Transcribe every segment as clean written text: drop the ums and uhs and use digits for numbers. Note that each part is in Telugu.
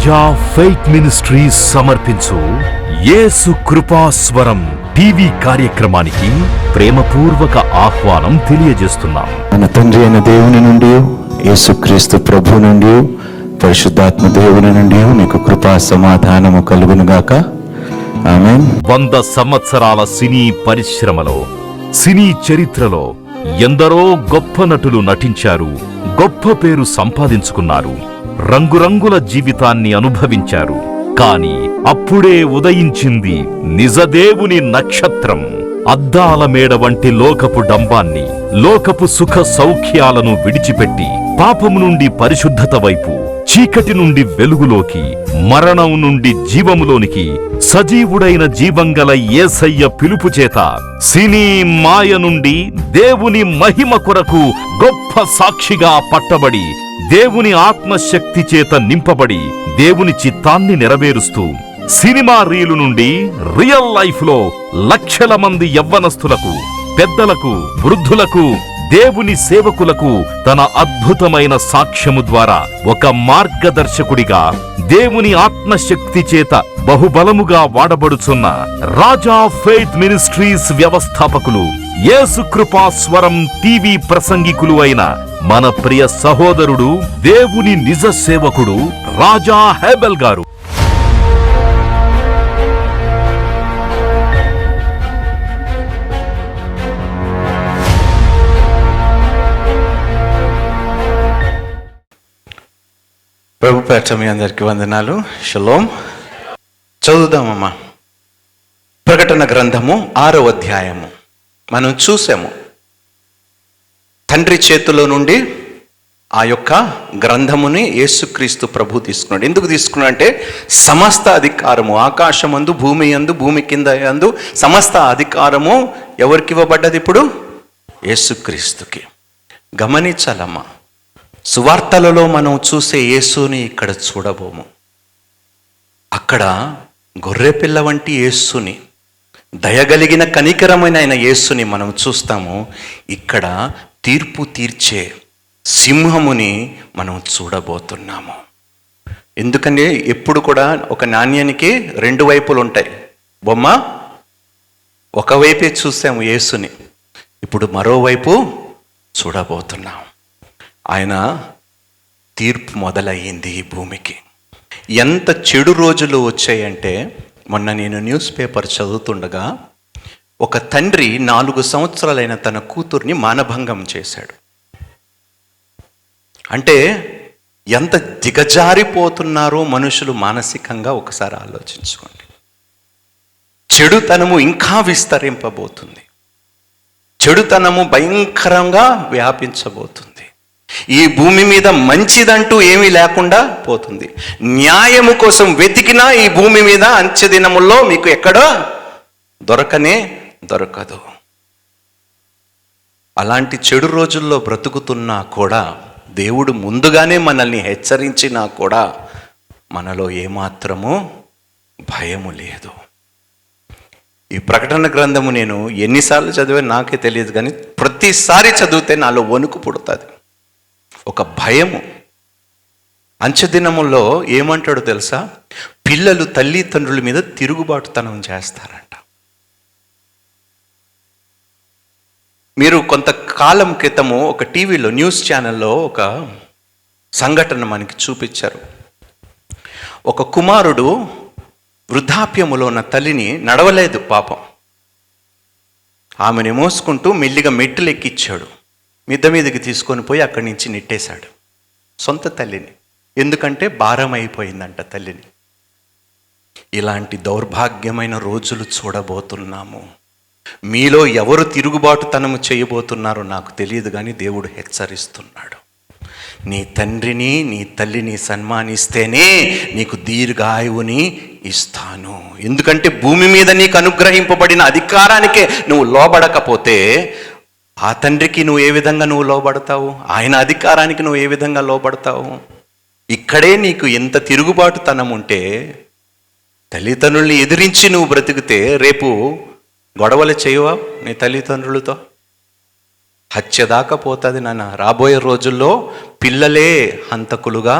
రాజా ఫెయిత్ మినిస్ట్రీస్ సమర్పించు యేసు కృపాస్వరం టీవీ కార్యక్రమానికి ప్రేమపూర్వక ఆహ్వానం తెలియజేస్తున్నాం. మన తండ్రి అయిన దేవుని నుండి, యేసుక్రీస్తు ప్రభు నుండి, పరిశుద్ధాత్మ దేవుని నుండి మీకు కృపా సమాధానము కలుగునుగాక. ఆమేన్. 100 సంవత్సరాల సినీ పరిశ్రమలో, సినీ చరిత్రలో ఎందరో గొప్ప నటులు నటించారు, గొప్ప పేరు సంపాదించుకున్నారు, రంగురంగుల జీవితాన్ని అనుభవించారు. కాని అప్పుడే ఉదయించింది నిజదేవుని నక్షత్రం. అద్దాల మేడ వంటి లోకపు డంబాన్ని, లోకపు సుఖ సౌఖ్యాలను విడిచిపెట్టి పాపము నుండి పరిశుద్ధత వైపు, చీకటి నుండి వెలుగులోకి, మరణం నుండి జీవములోనికి సజీవుడైన జీవంగల యేసయ్య పిలుపు చేత సినీ మాయ నుండి దేవుని మహిమ కొరకు గొప్ప సాక్షిగా పట్టబడి, దేవుని ఆత్మశక్తి చేత నింపబడి, దేవుని చిత్తాన్ని నెరవేరుస్తూ సినిమా రీలు నుండి రియల్ లైఫ్ లో లక్షల మంది యవ్వనస్తులకు, పెద్దలకు, వృద్ధులకు, దేవుని సేవకులకు తన అద్భుతమైన సాక్ష్యము ద్వారా ఒక మార్గదర్శకుడిగా దేవుని ఆత్మశక్తి చేత బహుబలముగా వాడబడుచున్న రాజా ఫెయిత్ మినిస్ట్రీస్ వ్యవస్థాపకులు, యేసు కృపాస్వరం టీవీ ప్రసంగికులు అయిన మన ప్రియ సహోదరుడు, దేవుని నిజ సేవకుడు రాజా హేబెల్ గారు. ప్రభు పేట మీ అందరికీ వందనాలు. షలోం. చదువుదామమ్మా. ప్రకటన గ్రంథము 6వ అధ్యాయము మనం చూసాము. తండ్రి చేతిలో నుండి ఆ యొక్క గ్రంథముని యేసుక్రీస్తు ప్రభు తీసుకున్నాడు. ఎందుకు తీసుకున్నాడు అంటే, సమస్త అధికారము ఆకాశమందు, భూమి యందు, భూమి కింద యందు సమస్త అధికారము ఎవరికి ఇవ్వబడ్డది? ఇప్పుడు యేసుక్రీస్తుకి. గమనించాలమ్మా, సువార్తలలో మనం చూసే యేసుని ఇక్కడ చూడబోము. అక్కడ గొర్రెపిల్ల వంటి యేసుని, దయగలిగిన కనికరమైన ఆయన యేసుని మనం చూస్తాము. ఇక్కడ తీర్పు తీర్చే సింహముని మనం చూడబోతున్నాము. ఎందుకంటే ఎప్పుడు కూడా ఒక నాణ్యానికి 2 వైపులు ఉంటాయి. బొమ్మ ఒకవైపే చూసాము యేసుని, ఇప్పుడు మరోవైపు చూడబోతున్నాం. ఆయన తీర్పు మొదలయ్యింది ఈ భూమికి. ఎంత చెడు రోజులు వచ్చాయంటే, మొన్న నేను న్యూస్ పేపర్ చదువుతుండగా ఒక తండ్రి 4 సంవత్సరాలైన తన కూతుర్ని మానభంగం చేశాడు. అంటే ఎంత దిగజారిపోతున్నారో మనుషులు మానసికంగా ఒకసారి ఆలోచించుకోండి. చెడుతనము ఇంకా విస్తరింపబోతుంది, చెడుతనము భయంకరంగా వ్యాపించబోతుంది. ఈ భూమి మీద మంచిదంటూ ఏమీ లేకుండా పోతుంది. న్యాయము కోసం వెతికినా ఈ భూమి మీద అంచె దినముల్లో మీకు ఎక్కడో దొరకదు. అలాంటి చెడు రోజుల్లో బ్రతుకుతున్నా కూడా, దేవుడు ముందుగానే మనల్ని హెచ్చరించినా కూడా మనలో ఏమాత్రము భయము లేదు. ఈ ప్రకటన గ్రంథము నేను ఎన్నిసార్లు చదివా నాకే తెలియదు, కానీ ప్రతిసారి చదివితే నాలో వణుకు పుడుతుంది, ఒక భయము. అంచెదినముల్లో ఏమంటాడో తెలుసా? పిల్లలు తల్లిదండ్రుల మీద తిరుగుబాటుతనం చేస్తారంట. మీరు కొంతకాలం క్రితము ఒక టీవీలో, న్యూస్ ఛానల్లో ఒక సంఘటన మనకి చూపించారు. ఒక కుమారుడు వృద్ధాప్యములో ఉన్న తల్లిని నడవలేదు పాపం, ఆమెను మోసుకుంటూ మెల్లిగా మెట్లు ఎక్కిచ్చాడు. మిద్ద మీదకి తీసుకొని పోయి అక్కడి నుంచి నెట్టేశాడు సొంత తల్లిని. ఎందుకంటే భారం అయిపోయిందంట తల్లిని. ఇలాంటి దౌర్భాగ్యమైన రోజులు చూడబోతున్నాము. మీలో ఎవరు తిరుగుబాటుతనము చేయబోతున్నారో నాకు తెలియదు, కానీ దేవుడు హెచ్చరిస్తున్నాడు. నీ తండ్రిని, నీ తల్లిని సన్మానిస్తేనే నీకు దీర్ఘాయువుని ఇస్తాను. ఎందుకంటే భూమి మీద నీకు అనుగ్రహింపబడిన అధికారానికే నువ్వు లోబడకపోతే, ఆ తండ్రికి నువ్వు ఏ విధంగా నువ్వు లోబడతావు? ఆయన అధికారానికి నువ్వు ఏ విధంగా లోబడతావు? ఇక్కడే నీకు ఎంత తిరుగుబాటుతనం ఉంటే, తల్లిదండ్రుల్ని ఎదిరించి నువ్వు బ్రతికితే రేపు గొడవలు చేయవా నీ తల్లిదండ్రులతో? హత్య దాకా పోతుంది నాన్న. రాబోయే రోజుల్లో పిల్లలే హంతకులుగా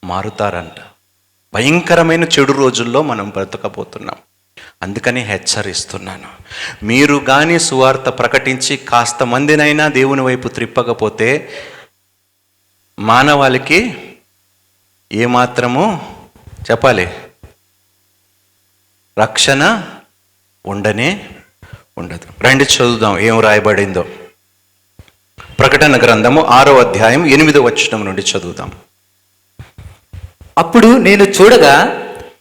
మారుతారంట. భయంకరమైన చెడు రోజుల్లో మనం బ్రతకబోతున్నాం. అందుకని హెచ్చరిస్తున్నాను, మీరు కానీ సువార్త ప్రకటించి కాస్త మందినైనా దేవుని వైపు త్రిప్పకపోతే మానవాళికి ఏమాత్రము చెప్పాలి రక్షణ ఉండనే ఉండదు. రండి చదువుదాం ఏం రాయబడిందో. ప్రకటన గ్రంథము 6వ అధ్యాయం 8వ వచనం నుండి చదువుదాం. అప్పుడు నేను చూడగా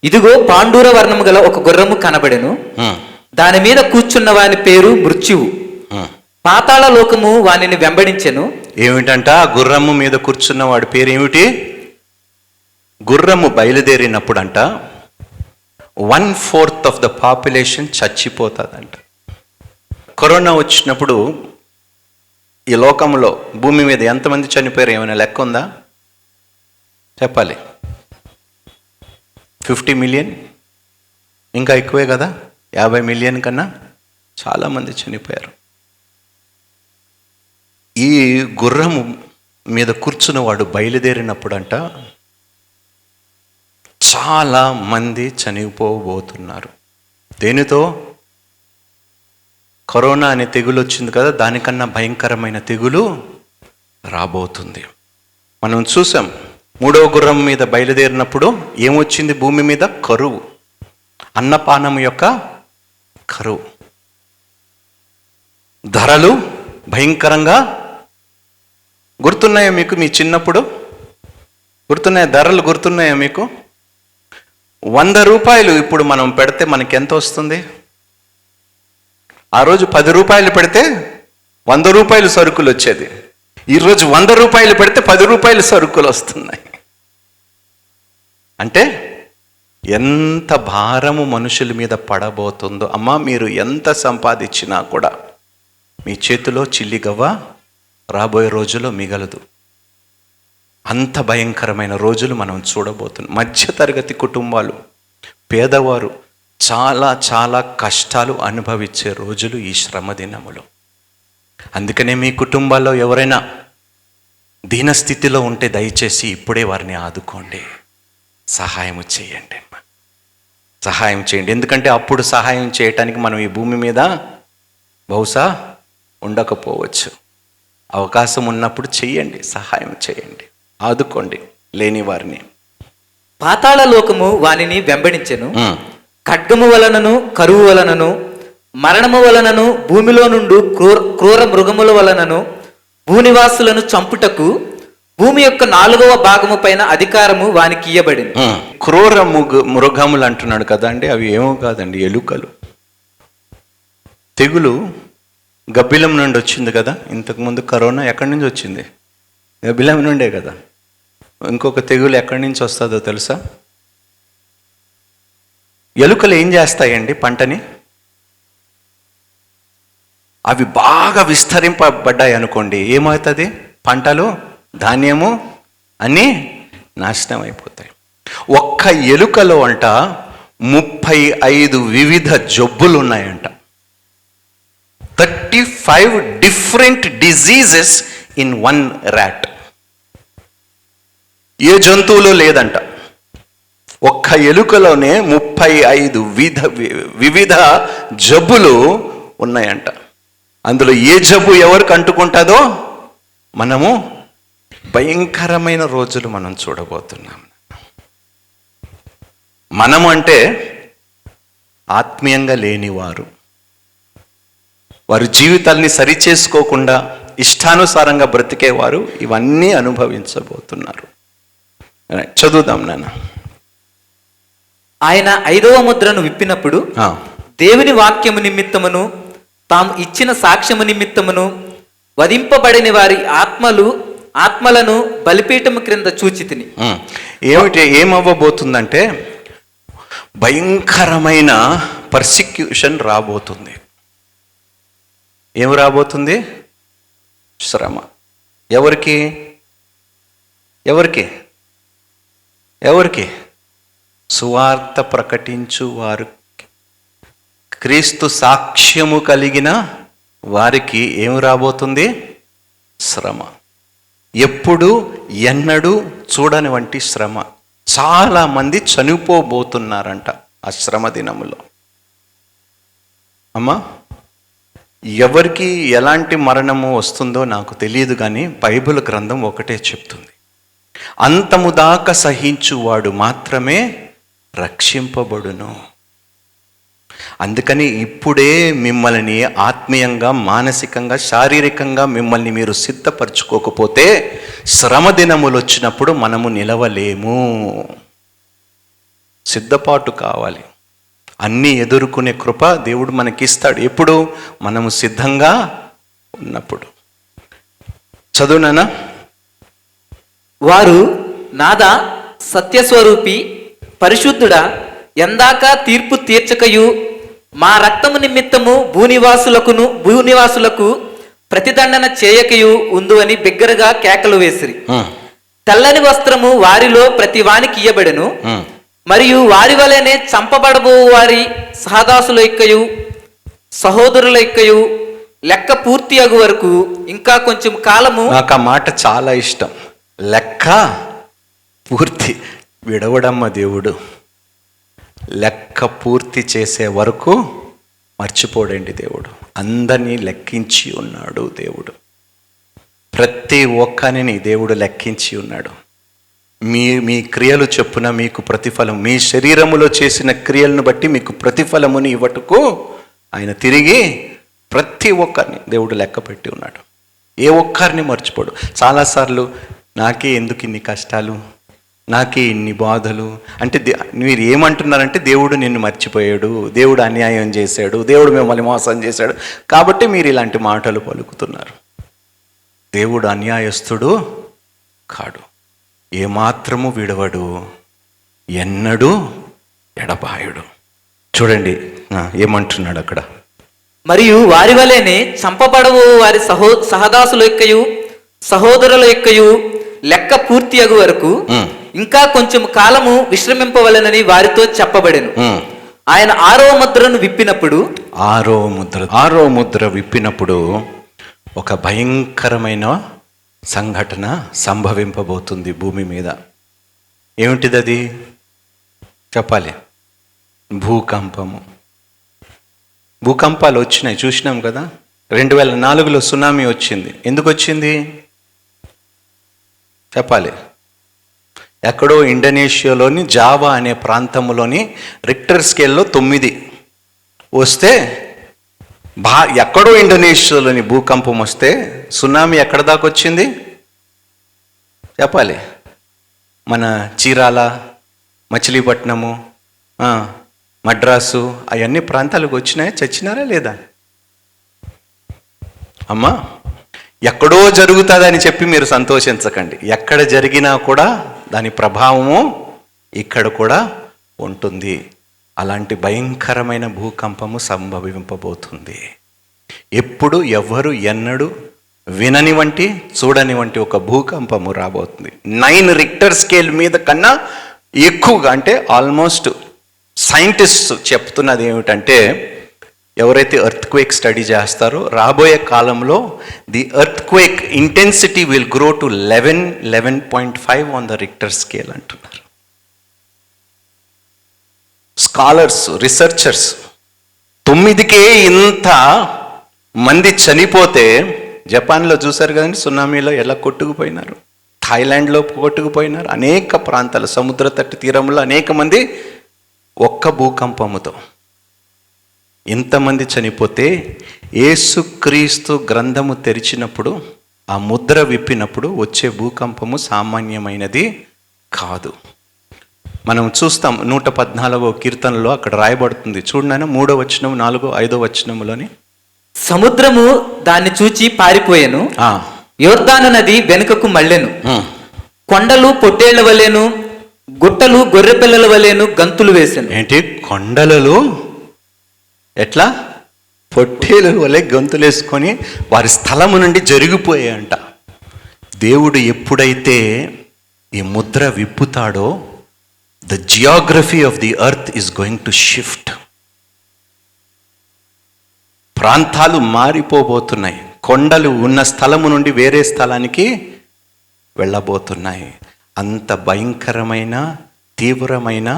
ఇదిగో పాండూర వర్ణము గల ఒక గుర్రము కనబడెను. దాని మీద కూర్చున్న వాని పేరు మృత్యువు. పాతాళ లోకము వానిని వెంబడించెను. ఏమిటంట ఆ గుర్రము మీద కూర్చున్న వాడి పేరు ఏమిటి? గుర్రము బయలుదేరినప్పుడు అంట 1/4 ఆఫ్ ద పాపులేషన్ చచ్చిపోతుందంట. కరోనా వచ్చినప్పుడు ఈ లోకంలో భూమి మీద ఎంతమంది చనిపోయారు ఏమైనా లెక్క ఉందా? చెప్పాలి. 50 మిలియన్, ఇంకా ఎక్కువే కదా, 50 మిలియన్ కన్నా చాలామంది చనిపోయారు. ఈ గుర్రము మీద కూర్చున్న వాడు బయలుదేరినప్పుడంట చాలా మంది చనిపోబోతున్నారు. దేనితో? కరోనా అనే తెగులు వచ్చింది కదా, దానికన్నా భయంకరమైన తెగులు రాబోతుంది. మనం చూసాం 3వ గుర్రం మీద బయలుదేరినప్పుడు ఏమొచ్చింది భూమి మీద? కరువు, అన్నపానం యొక్క కరువు, ధరలు భయంకరంగా. గుర్తున్నాయా మీకు? మీ చిన్నప్పుడు గుర్తున్నాయా? ధరలు గుర్తున్నాయా మీకు? 100 రూపాయలు ఇప్పుడు మనం పెడితే మనకి ఎంత వస్తుంది? ఆ రోజు 10 రూపాయలు పెడితే 100 రూపాయలు సరుకులు వచ్చేది. ఈరోజు 100 రూపాయలు పెడితే 10 రూపాయలు సరుకులు వస్తున్నాయి. అంటే ఎంత భారము మనుషుల మీద పడబోతుందో. అమ్మా, మీరు ఎంత సంపాదించినా కూడా మీ చేతిలో చిల్లిగవ్వ రాబోయే రోజుల్లో మిగలదు. అంత భయంకరమైన రోజులు మనం చూడబోతున్నాం. మధ్యతరగతి కుటుంబాలు, పేదవారు చాలా చాలా కష్టాలు అనుభవించే రోజులు ఈ శ్రమ దినములు. అందుకనే మీ కుటుంబాల్లో ఎవరైనా దీనస్థితిలో ఉంటే దయచేసి ఇప్పుడే వారిని ఆదుకోండి, సహాయం చేయండి, సహాయం చేయండి. ఎందుకంటే అప్పుడు సహాయం చేయటానికి మనం ఈ భూమి మీద బహుశా ఉండకపోవచ్చు. అవకాశం ఉన్నప్పుడు చెయ్యండి, సహాయం చేయండి, ఆదుకోండి లేని వారిని. పాతాళ లోకము వానిని వెంబడించెను. ఖడ్గము వలనను, కరువు వలనను, మరణము వలనను, భూమిలో నుండి క్రూర మృగముల వలనను భూనివాసులను చంపుటకు భూమి యొక్క 4వ భాగము పైన అధికారము వానికి ఇయ్యబడింది. క్రూర మృగములు అంటున్నాడు కదండి, అవి ఏమో కాదండి, ఎలుకలు. తెగులు గబ్బిలం నుండి వచ్చింది కదా. ఇంతకుముందు కరోనా ఎక్కడి నుంచి వచ్చింది? గబ్బిలం నుండే కదా. ఇంకొక తెగులు ఎక్కడి నుంచి వస్తుందో తెలుసా? ఎలుకలు ఏం చేస్తాయండి పంటని? అవి బాగా విస్తరింపబడ్డాయి అనుకోండి, ఏమవుతుంది? పంటలు, ధాన్యము అన్నీ నాశనం అయిపోతాయి. ఒక్క ఎలుకలో అంట 35 వివిధ జబ్బులు ఉన్నాయంట. 35 డిఫరెంట్ డిజీజెస్ ఇన్ 1 rat. ఏ జంతువులో లేదంట. ఒక్క ఎలుకలోనే 35 వివిధ జబ్బులు ఉన్నాయంట. అందులో ఏ జబ్బు ఎవరికి అంటుకుంటుందో మనము భయంకరమైన రోజులు మనం చూడబోతున్నాం. మనము అంటే ఆత్మీయంగా లేనివారు, వారి జీవితాల్ని సరిచేసుకోకుండా ఇష్టానుసారంగా బ్రతికేవారు ఇవన్నీ అనుభవించబోతున్నారు. చదువుదాం నాన్న. ఆయన 5వ ముద్రను విప్పినప్పుడు దేవుని వాక్యము నిమిత్తమును తాము ఇచ్చిన సాక్ష్యము నిమిత్తమును వధింపబడిన వారి ఆత్మలను బలిపీఠము క్రింద చూచితిని. ఏమవ్వబోతుందంటే భయంకరమైన పర్సిక్యూషన్ రాబోతుంది. ఏం రాబోతుంది? శ్రమ. ఎవరికి ఎవరికి ఎవరికి? సువార్త ప్రకటించు వారు, క్రీస్తు సాక్ష్యము కలిగిన వారికి ఏం రాబోతుంది? శ్రమ. ఎప్పుడు ఎన్నడూ చూడని వంటి శ్రమ. చాలామంది చనిపోబోతున్నారంట ఆ శ్రమ దినములో. అమ్మా, ఎవరికి ఎలాంటి మరణము వస్తుందో నాకు తెలియదు, కానీ బైబిల్ గ్రంథం ఒకటే చెప్తుంది, అంతము దాకా సహించువాడు మాత్రమే రక్షింపబడును. అందుకని ఇప్పుడే మిమ్మల్ని ఆత్మీయంగా, మానసికంగా, శారీరకంగా మిమ్మల్ని మీరు సిద్ధపరచుకోకపోతే శ్రమ దినములు వచ్చినప్పుడు మనము నిలవలేము. సిద్ధపాటు కావాలి. అన్నీ ఎదుర్కొనే కృప దేవుడు మనకిస్తాడు. ఎప్పుడు? మనము సిద్ధంగా ఉన్నప్పుడు. చదువునా? వారు నాదా సత్యస్వరూపి పరిశుద్ధుడా, ఎందాక తీర్పు తీర్చకయు మా రక్తము నిమిత్తము భూనివాసులకు ప్రతిదండన చేయకయు ఉందు అని బిగ్గరగా కేకలు వేసిరి. తెల్లని వస్త్రము వారిలో ప్రతి వానికి ఇయ్యబడెను, మరియు వారి వలెనే చంపబడబో వారి సహదాసుల యొక్కయు సహోదరుల యొక్కయు లెక్క పూర్తి అగు వరకు ఇంకా కొంచెం కాలము. నాకు ఆ మాట చాలా ఇష్టం. లెక్క పూర్తి విడవడమ్మ దేవుడు. లెక్క పూర్తి చేసే వరకు మర్చిపోడండి దేవుడు. అందరినీ లెక్కించి ఉన్నాడు దేవుడు. ప్రతి ఒక్కరిని దేవుడు లెక్కించి ఉన్నాడు. మీ క్రియలు చొప్పున మీకు ప్రతిఫలం, మీ శరీరములో చేసిన క్రియలను బట్టి మీకు ప్రతిఫలముని ఇవ్వటకు ఆయన తిరిగి ప్రతి ఒక్కరిని దేవుడు లెక్క పెట్టి ఉన్నాడు. ఏ ఒక్కరిని మర్చిపోడు. చాలాసార్లు నాకే ఎందుకు ఇన్ని కష్టాలు, నాకే ఇన్ని బాధలు అంటే మీరు ఏమంటున్నారంటే దేవుడు నిన్ను మర్చిపోయాడు, దేవుడు అన్యాయం చేశాడు, దేవుడు మిమ్మల్ని మోసం చేశాడు కాబట్టి మీరు ఇలాంటి మాటలు పలుకుతున్నారు. దేవుడు అన్యాయస్తుడు కాడు, ఏమాత్రము విడవడు, ఎన్నడూ ఎడబాయుడు. చూడండి ఏమంటున్నాడు అక్కడ. మరియు వారి వలెనే చంపబడవు వారి సహదాసుల యొక్కయు సహోదరుల యొక్కయు లెక్క పూర్తి అగు వరకు ఇంకా కొంచెం కాలము విశ్రమింపవలెనని వారితో చెప్పబడెను. ఆయన ఆరో ముద్రను విప్పినప్పుడు ఆరో ముద్ర విప్పినప్పుడు ఒక భయంకరమైన సంఘటన సంభవింపబోతుంది భూమి మీద. ఏమిటిది అది? చెప్పాలి. భూకంపాలు వచ్చినాయి, చూసినాం కదా. 2004లో సునామీ వచ్చింది. ఎందుకు వచ్చింది చెప్పాలి. ఎక్కడో ఇండోనేషియాలోని జావా అనే ప్రాంతంలోని రిక్టర్ స్కేల్లో 9 వస్తే ఎక్కడో ఇండోనేషియాలోని భూకంపం వస్తే సునామీ ఎక్కడ దాకా వచ్చింది చెప్పాలి. మన చీరాల, మచిలీపట్నము, మద్రాసు అవన్నీ ప్రాంతాలకు వచ్చినాయి. చచ్చినారా లేదా? అమ్మా, ఎక్కడో జరుగుతుందని చెప్పి మీరు సంతోషించకండి. ఎక్కడ జరిగినా కూడా దాని ప్రభావము ఇక్కడ కూడా ఉంటుంది. అలాంటి భయంకరమైన భూకంపము సంభవింపబోతుంది. ఎప్పుడు ఎవ్వరు ఎన్నడూ వినని వంటి చూడని వంటి ఒక భూకంపము రాబోతుంది. 9 రిక్టర్ స్కేల్ మీద కన్నా ఎక్కువగా, అంటే ఆల్మోస్ట్ సైంటిస్ట్ చెప్తున్నది ఏమిటంటే, ఎవరైతే ఎర్త్క్వేక్ స్టడీ చేస్తారో రాబోయే కాలంలో the earthquake intensity will grow to 11.5 on the Richter scale అంటున్నారు స్కాలర్స్, రీసెర్చర్స్. 9కే ఇంత మంది చనిపోతే, జపాన్లో చూశారు కదండి సునామీలో ఎలా కొట్టుకుపోయినారు, థాయిలాండ్లో కొట్టుకుపోయినారు, అనేక ప్రాంతాలు సముద్ర తట్టు తీరంలో అనేక మంది ఒక్క భూకంపముతో. ఇంతమంది చనిపోతే యేసుక్రీస్తు గ్రంథము తెరిచినప్పుడు, ఆ ముద్ర విప్పినప్పుడు వచ్చే భూకంపము సామాన్యమైనది కాదు. మనం చూస్తాం 114వ కీర్తనలో అక్కడ రాయబడుతుంది. చూడండి 3వ వచనం, 4వ, 5వ వచనములోని, సముద్రము దాన్ని చూచి పారిపోయెను, యోర్దాను నది వెనుకకు మళ్ళెను, కొండలు పొట్టేళ్ల వలెను, గుట్టలు గొర్రె పిల్లల వలెను గంతులు వేసెను. ఏంటి? కొండలలో ఎట్లా పొట్టేలు వలె గంతులేసుకొని వారి స్థలము నుండి జరిగిపోయాయంట. దేవుడు ఎప్పుడైతే ఈ ముద్ర విప్పుతాడో the geography of the earth is going to shift. ప్రాంతాలు మారిపోబోతున్నాయి. కొండలు ఉన్న స్థలము నుండి వేరే స్థలానికి వెళ్ళబోతున్నాయి. అంత భయంకరమైన తీవ్రమైన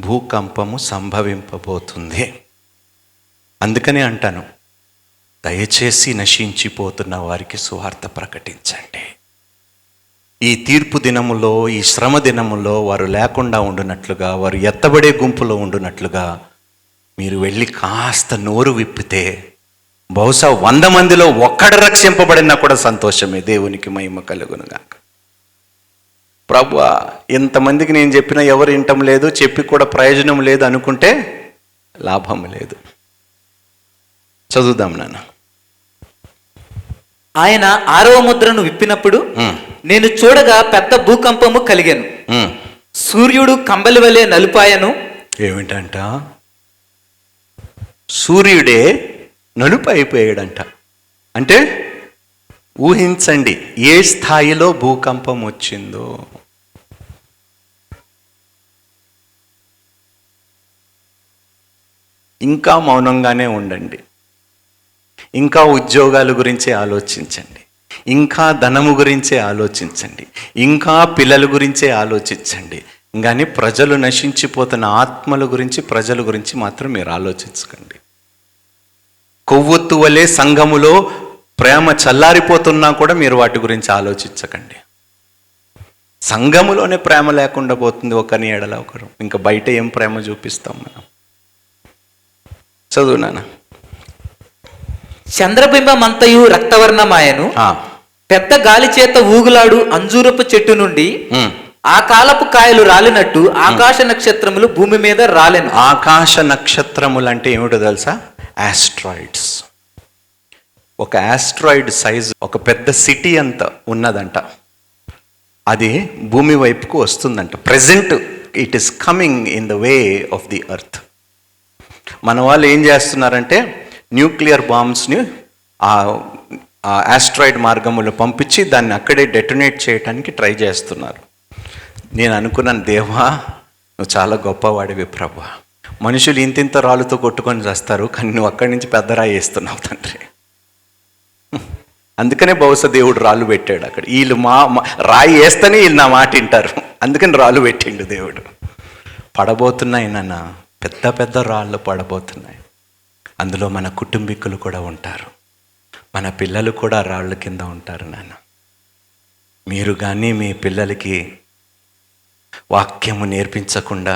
భూకంపము సంభవింపబోతుంది. అందుకనే అంటాను, దయచేసి నశించిపోతున్న వారికి సువార్త ప్రకటించండి. ఈ తీర్పు దినములో, ఈ శ్రమ దినములో వారు లేకుండా ఉండునట్లుగా, వారు ఎత్తబడే గుంపులో ఉండునట్లుగా మీరు వెళ్ళి కాస్త నోరు విప్పితే బహుశా 100 మందిలో ఒక్కడు రక్షింపబడినా కూడా సంతోషమే. దేవునికి మహిమ కలుగునుగాక. ప్రభువా, ఇంతమందికి నేను చెప్పినా ఎవరు వినటం లేదు, చెప్పి కూడా ప్రయోజనం లేదు అనుకుంటే లాభం లేదు. చదువుదాం నాన్న. ఆయన 6వ ముద్రను విప్పినప్పుడు నేను చూడగా పెద్ద భూకంపము కలిగాను. సూర్యుడు కంబలి వలె నలుపాయను. ఏమిటంట? సూర్యుడే నలుపు అయిపోయాడంట. అంటే ఊహించండి ఏ స్థాయిలో భూకంపం వచ్చిందో. ఇంకా మౌనంగానే ఉండండి. ఇంకా ఉద్యోగాల గురించి ఆలోచించండి, ఇంకా ధనము గురించే ఆలోచించండి, ఇంకా పిల్లల గురించే ఆలోచించండి. కానీ ప్రజలు నశించిపోతున్న ఆత్మల గురించి, ప్రజల గురించి మాత్రం మీరు ఆలోచించకండి. కొవ్వొత్తు వలె సంఘములో ప్రేమ చల్లారిపోతున్నా కూడా మీరు వాటి గురించి ఆలోచించకండి. సంఘములోనే ప్రేమ లేకుండా పోతుంది ఒకరిని ఎడల ఒకరు. ఇంకా బయట ఏం ప్రేమ చూపిస్తాం మనం? చదువు నాన్న. చంద్రబింబమంతయు రక్తవర్ణమాయను. పెద్ద గాలి చేత ఊగులాడు అంజూరపు చెట్టు నుండి ఆ కాలపు కాయలు రాలినట్టు ఆకాశ నక్షత్రములు భూమి మీద రాలెను. ఆకాశ నక్షత్రములు అంటే ఏమిటో తెలుసా? ఆస్ట్రాయిడ్స్. ఒక ఆస్ట్రాయిడ్ సైజ్ ఒక పెద్ద సిటీ అంత ఉన్నదంట. అది భూమి వైపుకు వస్తుందంట. Present it is coming in the way of the earth. మన వాళ్ళు ఏం చేస్తున్నారంటే న్యూక్లియర్ బాంబ్స్ని ఆ ఆస్ట్రాయిడ్ మార్గంలో పంపించి దాన్ని అక్కడే డెటోనేట్ చేయడానికి ట్రై చేస్తున్నారు. నేను అనుకున్నాను, దేవా నువ్వు చాలా గొప్పవాడివి ప్రభా. మనుషులు ఇంతింత రాళ్ళతో కొట్టుకొని చేస్తారు, కానీ నువ్వు అక్కడి నుంచి పెద్ద రాయి వేస్తున్నావు తండ్రి. అందుకనే బహుశా దేవుడు రాళ్ళు పెట్టాడు అక్కడ. వీళ్ళు రాయి వేస్తేనే వీళ్ళు నా మాట వింటారు, అందుకని రాళ్ళు పెట్టిండు దేవుడు. పడబోతున్నాయి నాన్న, పెద్ద పెద్ద రాళ్ళు పడబోతున్నాయి. అందులో మన కుటుంబీకులు కూడా ఉంటారు, మన పిల్లలు కూడా రాళ్ళ కింద ఉంటారు నాన్న. మీరు కానీ మీ పిల్లలకి వాక్యము నేర్పించకుండా,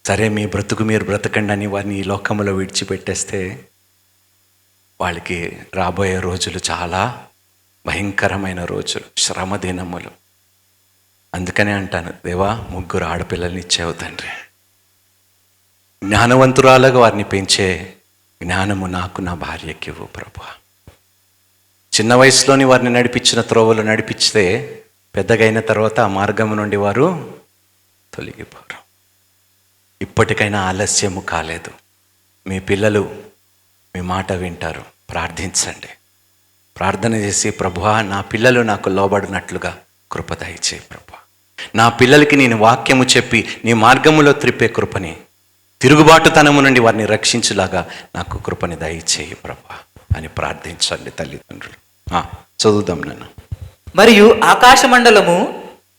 సరే మీ బ్రతుకు మీరు బ్రతకండి అని వారిని ఈ లోకంలో విడిచిపెట్టేస్తే వాళ్ళకి రాబోయే రోజులు చాలా భయంకరమైన రోజులు, శ్రమ దినములు. అందుకనే అంటాను, దేవా 3 ఆడపిల్లల్ని ఇచ్చావు తండ్రి. జ్ఞానవంతురాలుగా వారిని పెంచే జ్ఞానము నాకు, నా భార్యకి ఇవ్వు ప్రభా. చిన్న వయసులోని వారిని నడిపించిన త్రోవలు నడిపిస్తే పెద్దగైన తర్వాత ఆ మార్గం నుండి వారు తొలగిపోరు. ఇప్పటికైనా ఆలస్యము కాలేదు. మీ పిల్లలు మీ మాట వింటారు. ప్రార్థించండి. ప్రార్థన చేసి, ప్రభువా నా పిల్లలు నాకు లోబడినట్లుగా కృప దయచేయి ప్రభువా. నా పిల్లలకి నేను వాక్యము చెప్పి నీ మార్గములో త్రిప్పే కృపని, తిరుగుబాటుతనము నుండి వారిని రక్షించులాగా నాకు కృపని దయచేయి ప్రభువా అని ప్రార్థించండి తల్లిదండ్రులు. చదువుదాం నాన్న. మరియు ఆకాశ మండలము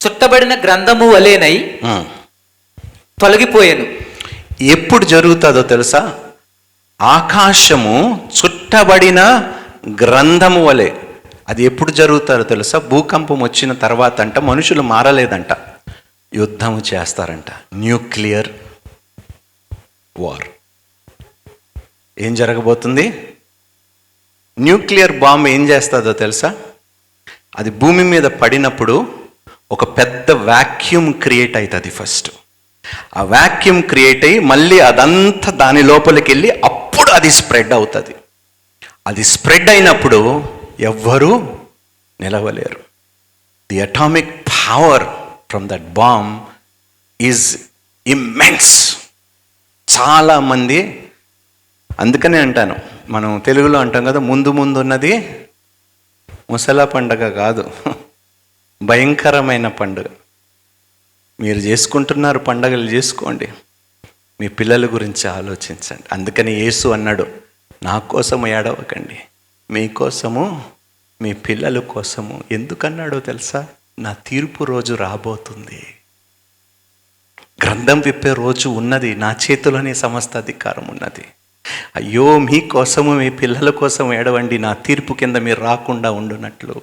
చుట్టబడిన గ్రంథము వలెనై తొలగిపోయాను. ఎప్పుడు జరుగుతుందో తెలుసా? ఆకాశము చుట్టబడిన గ్రంథము వలె. అది ఎప్పుడు జరుగుతారో తెలుసా? భూకంపం వచ్చిన తర్వాత అంట. మనుషులు మారలేదంట, యుద్ధము చేస్తారంట. Nuclear war. ఏం జరగబోతుంది? న్యూక్లియర్ బాంబ్ ఏం చేస్తుందో తెలుసా? అది భూమి మీద పడినప్పుడు ఒక పెద్ద వాక్యూమ్ క్రియేట్ అవుతుంది ఫస్ట్. ఆ వాక్యూమ్ క్రియేట్ అయ్యి మళ్ళీ అదంతా దాని లోపలికి వెళ్ళి అప్పుడు అది స్ప్రెడ్ అవుతుంది. అది స్ప్రెడ్ అయినప్పుడు ఎవ్వరూ నిలవలేరు. The atomic power from that bomb is immense. చాలామంది, అందుకనే అంటాను, మనం తెలుగులో అంటాం కదా, ముందు ఉన్నది ముసలా పండగ కాదు, భయంకరమైన పండుగ. మీరు చేసుకుంటున్నారు, పండగలు చేసుకోండి, మీ పిల్లల గురించి ఆలోచించండి. అందుకని యేసు అన్నాడు, నా కోసము ఏడవకండి, మీకోసము మీ పిల్లల కోసము. ఎందుకన్నాడో తెలుసా? నా తీర్పు రోజు రాబోతుంది. గ్రంథం విప్పే రోజు ఉన్నది. నా చేతిలోనే సమస్త అధికారం ఉన్నది. అయ్యో, మీకోసము మీ పిల్లల కోసం ఏడవండి, నా తీర్పు కింద మీరు రాకుండా ఉండునట్లు.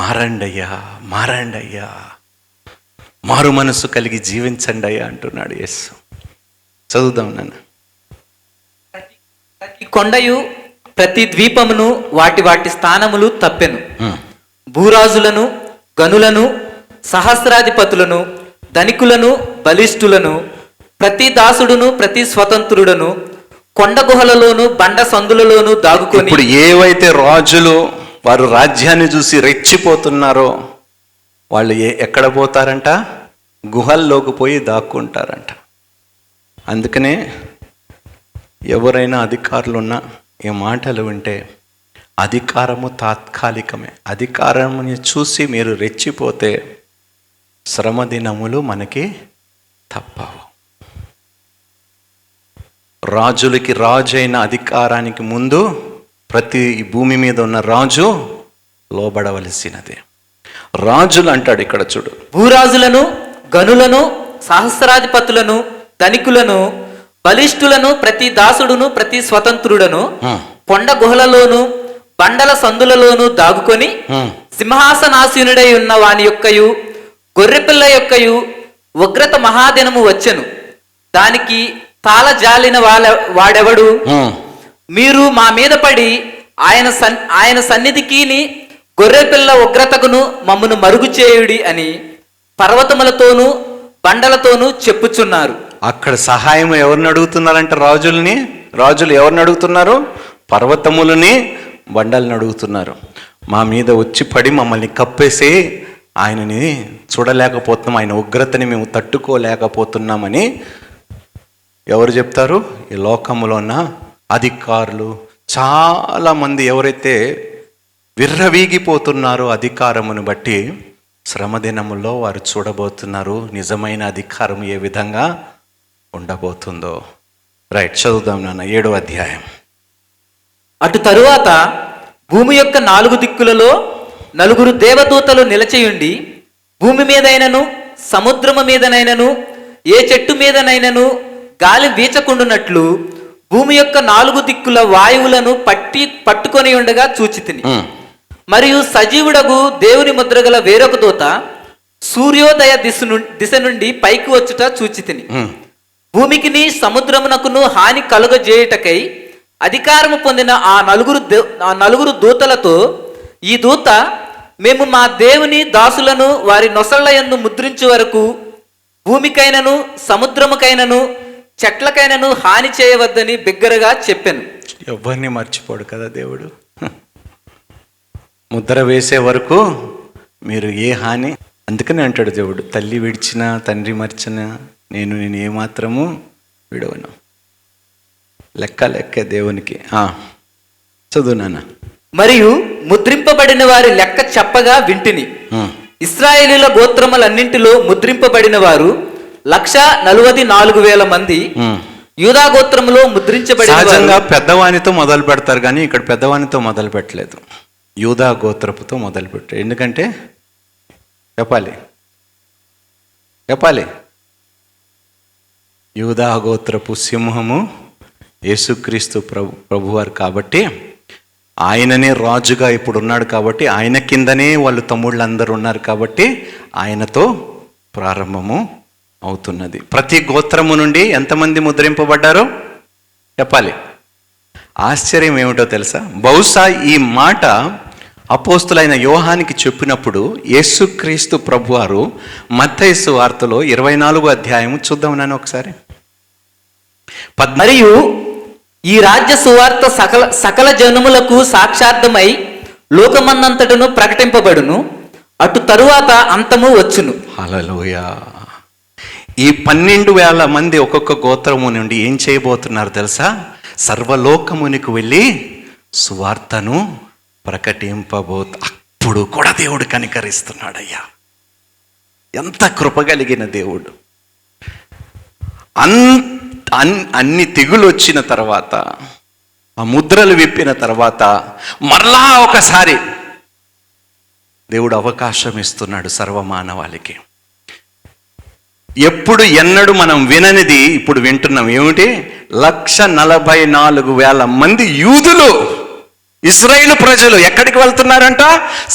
మారండి అయ్యా, మారండి అయ్యా, మారు మనసు కలిగి జీవించండి అయ్యా అంటున్నాడు యేసు. చదువుదాం నాన్న. ప్రతి కొండయు ప్రతి ద్వీపమును వాటి వాటి స్థానములు తప్పెను. భూరాజులను, గనులను, సహస్రాధిపతులను, ధనికులను, బలిష్ఠులను, ప్రతి దాసుడును, ప్రతి స్వతంత్రుడును కొండ గుహలలోను బండ సందులలోను దాగుకొని. ఇప్పుడు ఏవైతే రాజులు వారు రాజ్యాన్ని చూసి రెచ్చిపోతున్నారో వాళ్ళు ఎక్కడ పోతారంట? గుహల్లోకి పోయి దాక్కుంటారంట. అందుకనే ఎవరైనా అధికారులు ఉన్నా ఈ మాటలు వింటే, అధికారము తాత్కాలికమే. అధికారముని చూసి మీరు రెచ్చిపోతే శ్రమ దినములు మనకి తప్పవు. రాజులకి రాజు అయిన అధికారానికి ముందు ప్రతి భూమి మీద ఉన్న రాజు లోబడవలసినదే. రాజులు అంటాడు ఇక్కడ చూడు. భూరాజులను, గనులను, సహస్రాధిపతులను, ధనికులను, బలిష్ఠులను, ప్రతి దాసుడును, ప్రతి స్వతంత్రుడను కొండ గుహలలోను బండల సందులలోను దాగుకొని సింహాసనాసీనుడై ఉన్న వాని యొక్కయు గొర్రెపిల్ల యొక్కయు ఉగ్రత మహాదినము వచ్చెను. దానికి తాళజాలిన వాడెవడు? మీరు మా మీద పడి ఆయన సన్నిధికిని గొర్రెపిల్ల ఉగ్రతకును మమ్మను మరుగు చేయుడి అని పర్వతములతోనూ బండలతోనూ చెప్పుచున్నారు. అక్కడ సహాయం ఎవరిని అడుగుతున్నారంట? రాజుల్ని. రాజులు ఎవరిని అడుగుతున్నారు? పర్వతములని, బండలను అడుగుతున్నారు. మా మీద వచ్చి పడి మమ్మల్ని కప్పేసి ఆయనని చూడలేకపోతున్నాం, ఆయన ఉగ్రతని మేము తట్టుకోలేకపోతున్నామని ఎవరు చెప్తారు? ఈ లోకములో ఉన్న అధికారులు చాలామంది ఎవరైతే విర్రవీగిపోతున్నారో అధికారమును బట్టి, శ్రమదినముల్లో వారు చూడబోతున్నారు నిజమైన అధికారం ఏ విధంగా ఉండబోతుందో. రైట్, చదువుదాం నాన్న 7వ అధ్యాయం. అటు తరువాత భూమి యొక్క 4 దిక్కులలో 4 దేవదూతలు నిలచియుండి, భూమి మీదైనను సముద్రము మీదనైనను ఏ చెట్టు మీదనైనను గాలి వీచకుండునట్లు భూమి యొక్క 4 దిక్కుల వాయువులను పట్టుకొని ఉండగా చూచితిని. మరియు సజీవుడగు దేవుని ముద్రగల వేరొక దూత సూర్యోదయ దిశ నుండి పైకి వచ్చుట చూచితిని. భూమికిని సముద్రమునకును హాని కలుగజేయుటకై అధికారము పొందిన ఆ 4 దూతలతో ఈ దూత, మేము మా దేవుని దాసులను వారి నొసళ్ల యందు ముద్రించు వరకు భూమికైనను సముద్రముకైనను చెట్లకైనను హాని చేయవద్దని బిగ్గరగా చెప్పాను. ఎవరిని మర్చిపోడు కదా దేవుడు. ముద్ర వేసే వరకు మీరు ఏ హాని. అందుకని అంటాడు దేవుడు, తల్లి విడిచినా తండ్రి మర్చినా నేను ఏమాత్రము విడవను. లెక్కే దేవునికి. చదువు నాన్న. మరియు ముద్రింపబడిన వారి లెక్క చెప్పగా వింటిని. ఇశ్రాయేలీల గోత్రములన్నింటిలో ముద్రింపబడిన వారు 144,000 మంది. యూదా గోత్రములో ముద్రించబడిన సహజంగా పెద్దవానితో మొదలు పెడతారు, కానీ ఇక్కడ పెద్దవానితో మొదలు పెట్టలేదు, యూదా గోత్రపుతో మొదలు పెట్టారు. ఎందుకంటే చెప్పాలి యూదా గోత్రపు సింహము యేసుక్రీస్తు ప్రభువారు కాబట్టి, ఆయననే రాజుగా ఇప్పుడు ఉన్నాడు కాబట్టి, ఆయన కిందనే వాళ్ళు తమ్ముళ్ళందరూ ఉన్నారు కాబట్టి ఆయనతో ప్రారంభము అవుతున్నది. ప్రతి గోత్రము నుండి ఎంతమంది ముద్రింపబడ్డారో చెప్పాలి. ఆశ్చర్యం ఏమిటో తెలుసా? బహుశా ఈ మాట అపోస్తులైన యోహానికి చెప్పినప్పుడు యేసుక్రీస్తు ప్రభువారు మత్తయి సువార్తలో 24వ అధ్యాయము చూద్దాం నన్ను ఒకసారి. మరియు ఈ రాజ్య సువార్త సకల జనములకు సాక్షార్థమై లోకమందంతటను ప్రకటింపబడును. అటు తరువాత అంతము వచ్చును. హల్లెలూయా. ఈ 12,000 మంది ఒక్కొక్క గోత్రము నుండి ఏం చేయబోతున్నారు తెలుసా? సర్వలోకమునికి వెళ్ళి సువార్తను అప్పుడు కూడా దేవుడు కనికరిస్తున్నాడయ్యా. ఎంత కృపగలిగిన దేవుడు. అన్ని తెగులు వచ్చిన తర్వాత, ఆ ముద్రలు విప్పిన తర్వాత మరలా ఒకసారి దేవుడు అవకాశం ఇస్తున్నాడు సర్వమానవాళికి. ఎప్పుడు ఎన్నడూ మనం విననిది ఇప్పుడు వింటున్నాం. ఏమిటి? 144,000 మంది యూదులు, ఇశ్రాయేలు ప్రజలు ఎక్కడికి వెళ్తున్నారంట?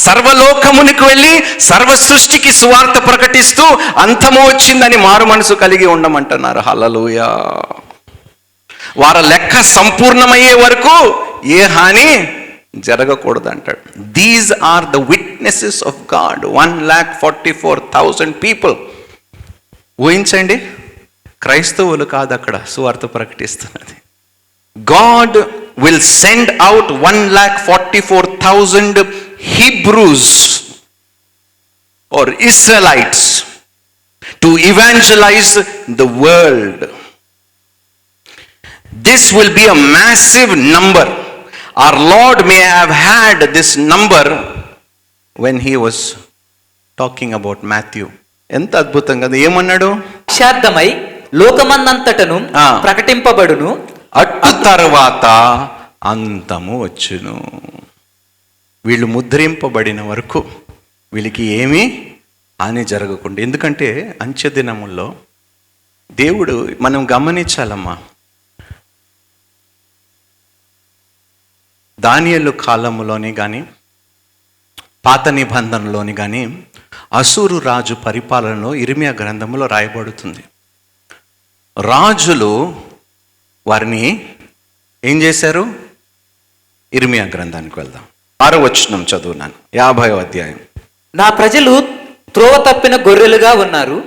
సర్వలోకమునికి వెళ్ళి సర్వ సృష్టికి సువార్త ప్రకటిస్తూ అంతము వచ్చిందని మారు మనసు కలిగి ఉండమంటున్నారు. హల్లెలూయా. వారి లెక్క సంపూర్ణమయ్యే వరకు ఏ హాని జరగకూడదు అంటాడు. These are the witnesses of God. 1,44,000 people. ఊహించండి, క్రైస్తవులు కాదు అక్కడ సువార్త ప్రకటిస్తున్నది. God will send out 1,44,000 Hebrews or Israelites to evangelize the world. This will be a massive number. Our Lord may have had this number when he was talking about Matthew. ఎంత అద్భుతం కదా! ఏమన్నాడు? శార్థమై లోకమందంతటను ప్రకటింపబడును, అట్టు తర్వాత అంతము వచ్చును. వీళ్ళు ముద్రింపబడిన వరకు వీళ్ళకి ఏమీ హాని జరగకుండా. ఎందుకంటే అంత్య దినముల్లో దేవుడు, మనం గమనించాలమ్మా, దానియేలు కాలంలోని కానీ పాత నిబంధనలోని కానీ అసూరు రాజు పరిపాలనలో ఇర్మియా గ్రంథంలో రాయబడుతుంది. రాజులు వారిని ఏం చేశారు? ఇర్మియా గ్రంథానికి వెళ్దాం. 6వ వచనం చదువునాను, 50వ అధ్యాయం. నా ప్రజలు త్రోవ తప్పిన గొర్రెలుగా ఉన్నారు,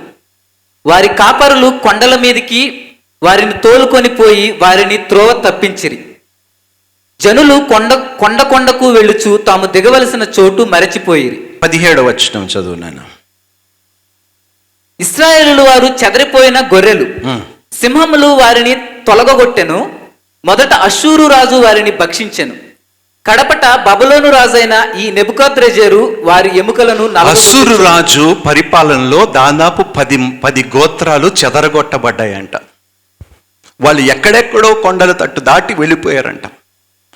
వారి కాపరులు కొండల మీదికి వారిని తోలుకొని పోయి వారిని త్రోవ తప్పించిరి. జనులు కొండకు వెళ్ళుచు తాము దిగవలసిన చోటు మరచిపోయిరి. 17వ వచనం చదువునాను. ఇశ్రాయేలు వారు చెదరిపోయిన గొర్రెలు, సింహములు వారిని తొలగొట్టెను. మొదట అష్షూరు రాజు వారిని భక్షించెను, కడపట బబులోను రాజైన ఈ నెబుకద్రెజరు వారి ఎముకలను అష్షూరు రాజు పరిపాలనలో దాదాపు 10 గోత్రాలు చెదరగొట్టబడ్డాయంట. వాళ్ళు ఎక్కడెక్కడో కొండల తట్టు దాటి వెళ్ళిపోయారంట.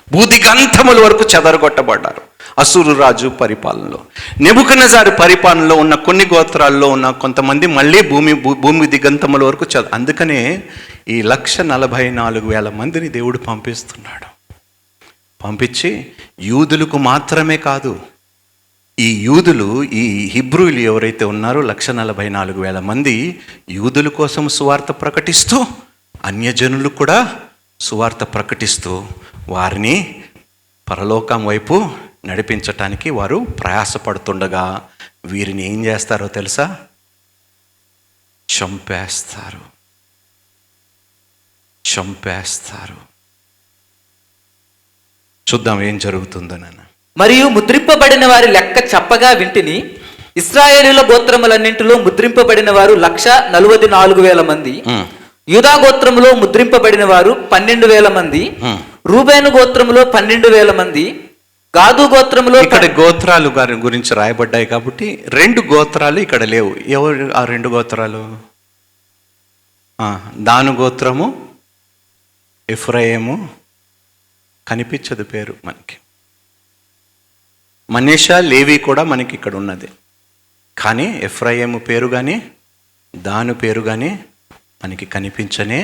భూదిగంతముల వరకు చెదరగొట్టబడ్డారు అష్షూరు రాజు పరిపాలనలో. నెబుకద్నెజరు పరిపాలనలో ఉన్న కొన్ని గోత్రాల్లో ఉన్న కొంతమంది మళ్ళీ భూమి దిగంతముల వరకు అందుకనే ఈ 1,44,000 మందిని దేవుడు పంపిస్తున్నాడు. పంపించి యూదులకు మాత్రమే కాదు, ఈ యూదులు, ఈ హిబ్రూలు ఎవరైతే ఉన్నారో 1,44,000 మంది యూదుల కోసం సువార్త ప్రకటిస్తూ, అన్యజనులు కూడా సువార్త ప్రకటిస్తూ వారిని పరలోకం వైపు నడిపించటానికి వారు ప్రయాసపడుతుండగా వీరిని ఏం చేస్తారో తెలుసా? చంపేస్తారు. చూద్దాం ఏం జరుగుతుందో నాన్న. మరియు ముద్రింపబడిన వారి లెక్క చెప్పగా వింటిని. ఇశ్రాయేలీయుల గోత్రములన్నింటిలో ముద్రింపబడిన వారు 1,44,000 మంది. యూదా గోత్రములో ముద్రింపబడిన వారు 12,000 మంది. రూబేను గోత్రములో 12,000 మంది. గాదు గోత్రములో ఇక్కడ గోత్రాలు గురించి రాయబడ్డాయి కాబట్టి 2 గోత్రాలు ఇక్కడ లేవు. ఎవరు ఆ 2 గోత్రాలు? దాను గోత్రము, ఎఫ్రాయిము. కనిపించదు పేరు మనకి. మనీషా, లేవి కూడా మనకి ఇక్కడ ఉన్నది. కానీ ఎఫ్రాయిము పేరు కానీ దాను పేరు కానీ మనకి కనిపించదు.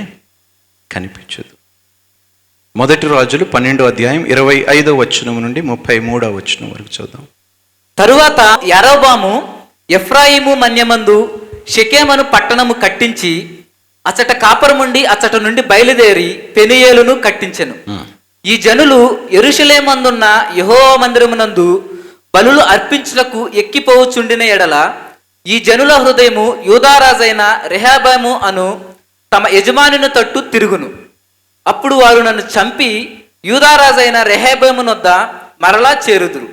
మొదటి రాజులు 12వ అధ్యాయం 25వ వచనం నుండి 33వ వచనం వరకు చదువుదాం. తరువాత యరొబాము ఎఫ్రాయిము మన్యమందు షెకెమును పట్టణము కట్టించి అచట కాపురముండి అచట నుండి బయలుదేరి పెనీయేలును కట్టించెను. ఈ జనులు యెరూషలేమందున్న యెహోవా మందిరమునందు బలులు అర్పించుటకు ఎక్కిపోవుచుండిన ఎడల ఈ జనుల హృదయము యూదారాజైన రెహబాము అను తమ యజమానుని తట్టు తిరుగును. అప్పుడు వారు నన్ను చంపి యూదారాజైన రెహబామునొద్ద మరలా చేరుదురు.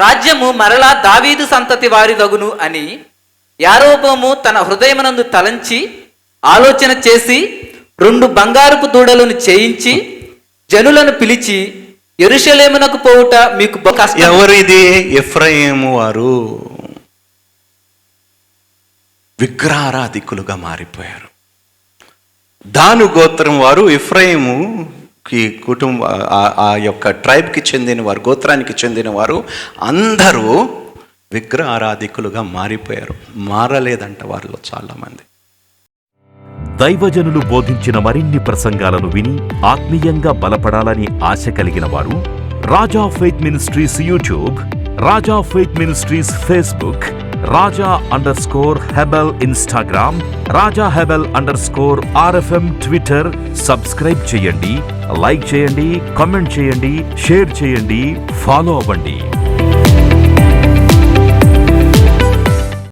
రాజ్యము మరలా దావీదు సంతతి వారిదగును అని యారోబాము తన హృదయమునందు తలంచి ఆలోచన చేసి 2 బంగారపు దూడలను చేయించి జనులను పిలిచి యెరూషలేమునకు పోవుట మీకు కష్టం. ఎవరిది? ఎఫ్రాయిము వారు విగ్రహారాధికులుగా మారిపోయారు. దాను గోత్రం వారు ఎఫ్రాయిముకి ఆ యొక్క ట్రైబ్కి చెందిన వారు, గోత్రానికి చెందిన వారు అందరూ విగ్రహారాధికులుగా మారిపోయారు. మారలేదంట వారిలో చాలామంది. దైవజనులు బోధించిన మరిన్ని ప్రసంగాలను విని ఆత్మీయంగా బలపడాలని ఆశ కలిగిన వారు రాజా ఫెయిత్ మినిస్ట్రీస్ యూట్యూబ్, రాజా faith ministries Facebook, రాజా_హెబెల్ Instagram, రాజా_హెబెల్_RFM Twitter subscribe చేయండి, లైక్ చేయండి, కామెంట్ చేయండి, షేర్ చేయండి, ఫాలో అవ్వండి.